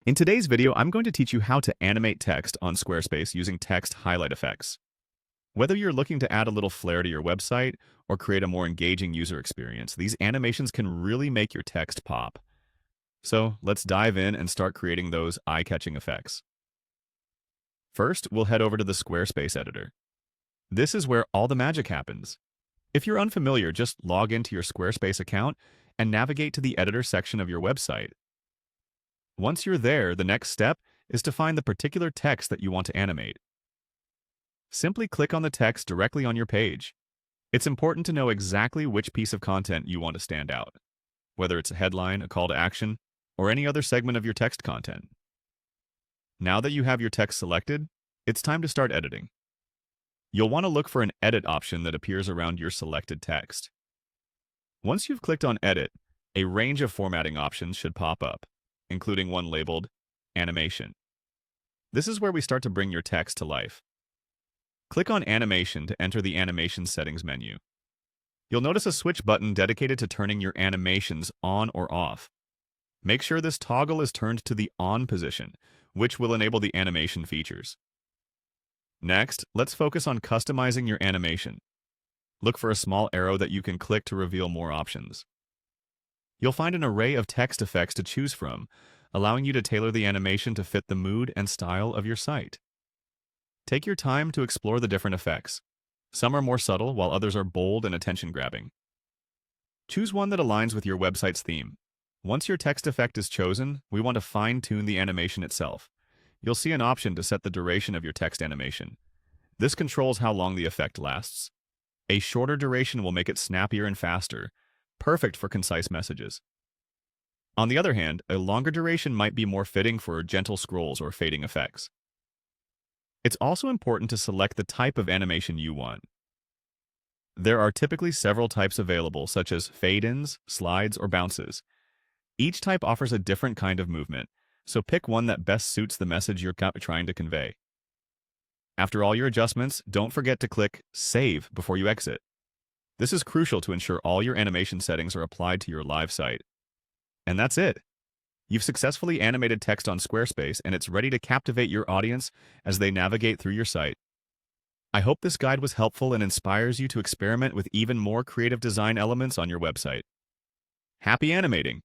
In today's video, I'm going to teach you how to animate text on Squarespace using text highlight effects. Whether you're looking to add a little flair to your website or create a more engaging user experience, these animations can really make your text pop. So let's dive in and start creating those eye-catching effects. First, we'll head over to the Squarespace editor. This is where all the magic happens. If you're unfamiliar, just log into your Squarespace account and navigate to the editor section of your website. Once you're there, the next step is to find the particular text that you want to animate. Simply click on the text directly on your page. It's important to know exactly which piece of content you want to stand out, whether it's a headline, a call to action, or any other segment of your text content. Now that you have your text selected, it's time to start editing. You'll want to look for an edit option that appears around your selected text. Once you've clicked on edit, a range of formatting options should pop up, including one labeled animation. This is where we start to bring your text to life. Click on animation to enter the animation settings menu. You'll notice a switch button dedicated to turning your animations on or off. Make sure this toggle is turned to the on position, which will enable the animation features. Next, let's focus on customizing your animation. Look for a small arrow that you can click to reveal more options. You'll find an array of text effects to choose from, allowing you to tailor the animation to fit the mood and style of your site. Take your time to explore the different effects. Some are more subtle, while others are bold and attention-grabbing. Choose one that aligns with your website's theme. Once your text effect is chosen, we want to fine-tune the animation itself. You'll see an option to set the duration of your text animation. This controls how long the effect lasts. A shorter duration will make it snappier and faster, perfect for concise messages. On the other hand, a longer duration might be more fitting for gentle scrolls or fading effects. It's also important to select the type of animation you want. There are typically several types available, such as fade-ins, slides, or bounces. Each type offers a different kind of movement, so pick one that best suits the message you're trying to convey. After all your adjustments, don't forget to click Save before you exit. This is crucial to ensure all your animation settings are applied to your live site. And that's it. You've successfully animated text on Squarespace, and it's ready to captivate your audience as they navigate through your site. I hope this guide was helpful and inspires you to experiment with even more creative design elements on your website. Happy animating!